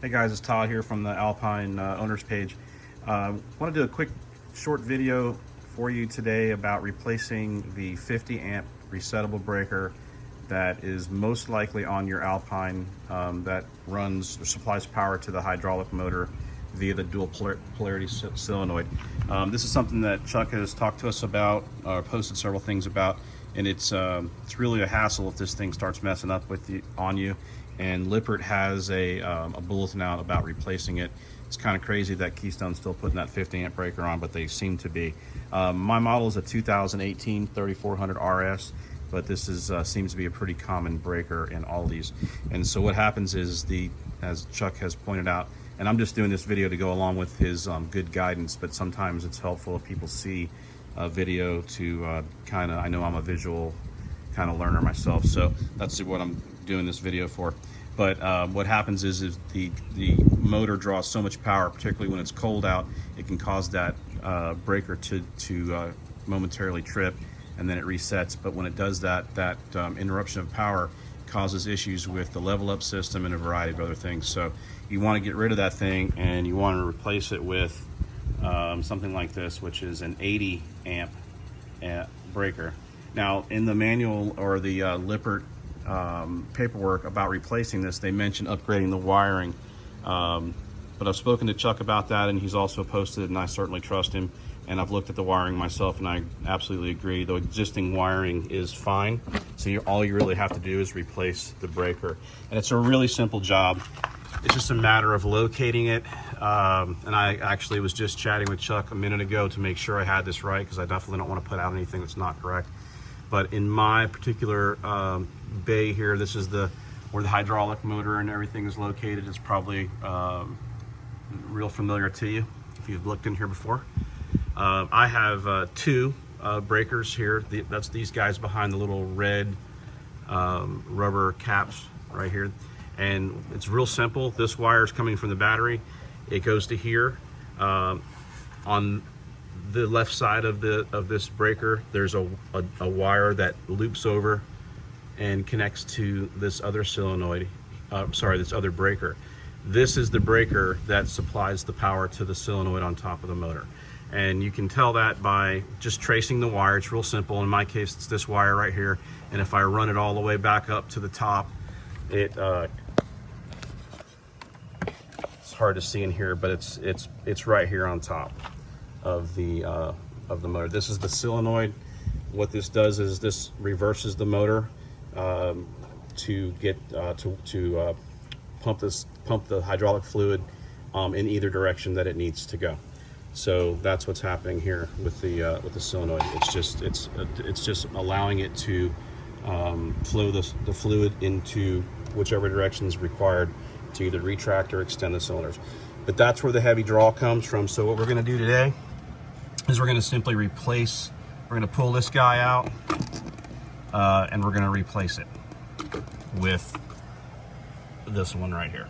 Hey guys, it's Todd here from the Alpine owners page. I want to do a quick short video for you today about replacing the 50 amp resettable breaker that is most likely on your Alpine that runs or supplies power to the hydraulic motor via the dual polarity solenoid. This is something that Chuck has talked to us about, posted several things about, and it's really a hassle if this thing starts messing up on you. And Lippert has a bulletin out about replacing it. It's kind of crazy that Keystone's still putting that 50 amp breaker on, but they seem to be. My model is a 2018 3400 RS, but this is seems to be a pretty common breaker in all these. And so what happens is, as Chuck has pointed out, and I'm just doing this video to go along with his good guidance, but sometimes it's helpful if people see a video to kind of, I know I'm a visual kind of learner myself, so that's what I'm doing this video for. But what happens is the motor draws so much power, particularly when it's cold out, it can cause that breaker to momentarily trip, and then it resets. But when it does that, interruption of power causes issues with the level up system and a variety of other things. So you want to get rid of that thing, and you want to replace it with something like this, which is an 80 amp breaker. Now, in the manual or the Lippert paperwork about replacing this, they mentioned upgrading the wiring, but I've spoken to Chuck about that, and he's also posted, and I certainly trust him, and I've looked at the wiring myself, and I absolutely agree. The existing wiring is fine, so all you really have to do is replace the breaker, and it's a really simple job. It's just a matter of locating it, and I actually was just chatting with Chuck a minute ago to make sure I had this right, because I definitely don't want to put out anything that's not correct. But in my particular bay here, this is where the hydraulic motor and everything is located. It's probably real familiar to you if you've looked in here before. I have two breakers here. That's these guys behind the little red rubber caps right here. And it's real simple. This wire is coming from the battery. It goes to here. On the left side of this breaker, there's a wire that loops over and connects to this other solenoid, this other breaker. This is the breaker that supplies the power to the solenoid on top of the motor. And you can tell that by just tracing the wire. It's real simple. In my case, it's this wire right here. And if I run it all the way back up to the top, it's hard to see in here, but it's right here on top of the motor. This is the solenoid. What this does is this reverses the motor to get to pump the hydraulic fluid in either direction that it needs to go. So that's what's happening here with the solenoid. It's just allowing it to flow the fluid into whichever direction is required to either retract or extend the cylinders. But that's where the heavy draw comes from. So what we're going to do today is we're going to simply we're going to pull this guy out and we're going to replace it with this one right here.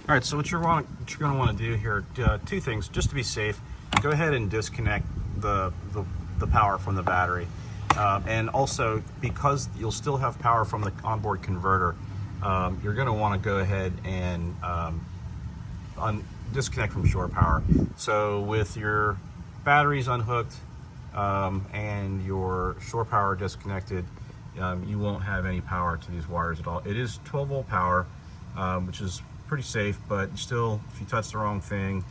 All right, so what you're going to want to do here, two things, just to be safe. Go ahead and disconnect the power from the battery. And also, because you'll still have power from the onboard converter, you're going to want to go ahead and disconnect from shore power. So with your batteries unhooked and your shore power disconnected, you won't have any power to these wires at all. It is 12 volt power, which is pretty safe, but still, if you touch the wrong thing,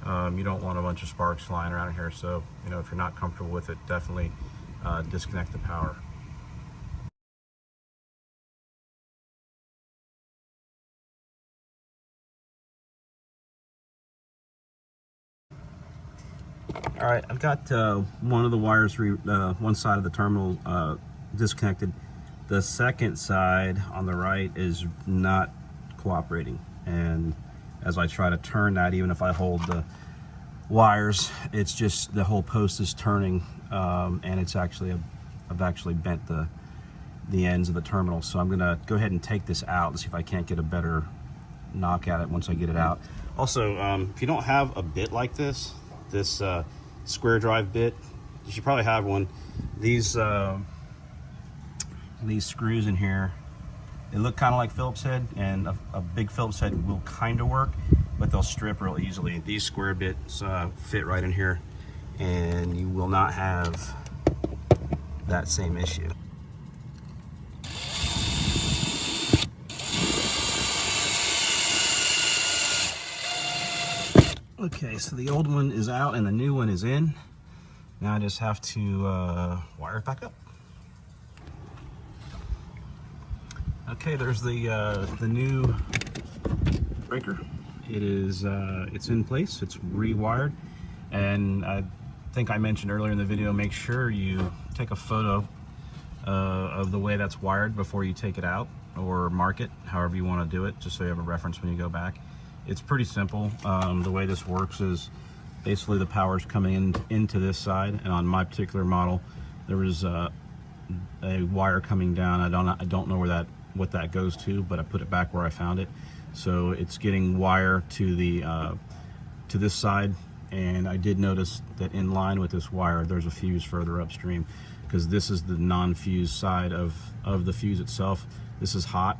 you don't want a bunch of sparks flying around here. So, if you're not comfortable with it, definitely disconnect the power. All right, I've got one of the wires, one side of the terminal disconnected. The second side on the right is not cooperating, and as I try to turn that, even if I hold the wires, it's just the whole post is turning, and it's actually I've actually bent the ends of the terminal. So I'm gonna go ahead and take this out and see if I can't get a better knock at it once I get it out. Also, if you don't have a bit like this square drive bit, you should probably have one. These screws in here They look kind of like Phillips head, and a big Phillips head will kind of work, but they'll strip real easily. These square bits fit right in here, and you will not have that same issue. Okay, so the old one is out and the new one is in. Now I just have to wire it back up. Okay, there's the new breaker. It is it's in place. It's rewired, and I think I mentioned earlier in the video, make sure you take a photo of the way that's wired before you take it out, or mark it however you want to do it, just so you have a reference when you go back. It's pretty simple. The way this works is basically the power's coming into this side, and on my particular model there was a wire coming down. I don't know what that goes to, but I put it back where I found it. So it's getting wire to the to this side, and I did notice that in line with this wire there's a fuse further upstream, because this is the non-fused side of the fuse itself. This is hot,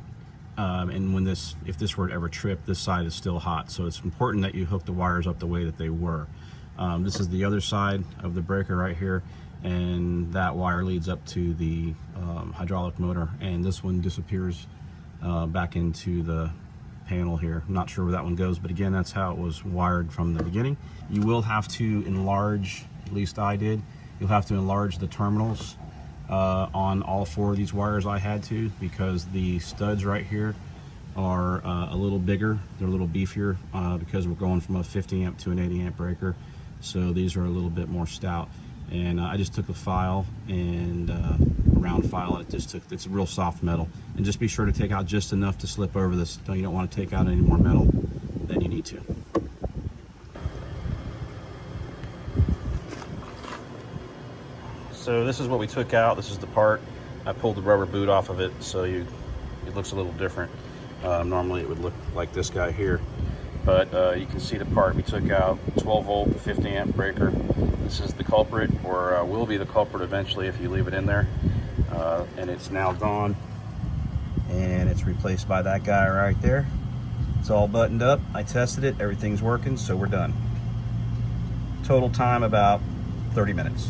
and if this were to ever trip, this side is still hot. So it's important that you hook the wires up the way that they were. This is the other side of the breaker right here, and that wire leads up to the hydraulic motor, and this one disappears back into the panel here. I'm not sure where that one goes, but again, that's how it was wired from the beginning. You will have to enlarge, at least I did, you'll have to enlarge the terminals on all 4 of these wires. I had to, because the studs right here are a little bigger, they're a little beefier, because we're going from a 50 amp to an 80 amp breaker, so these are a little bit more stout. And I just took a file, and a round file, and it's a real soft metal. And just be sure to take out just enough to slip over this. You don't want to take out any more metal than you need to. So this is what we took out. This is the part. I pulled the rubber boot off of it, so it looks a little different. Normally it would look like this guy here, but you can see the part we took out. 12 volt 50 amp breaker. This is the culprit, or will be the culprit eventually if you leave it in there. And it's now gone, and it's replaced by that guy right there. It's all buttoned up. I tested it, everything's working, so we're done. Total time about 30 minutes.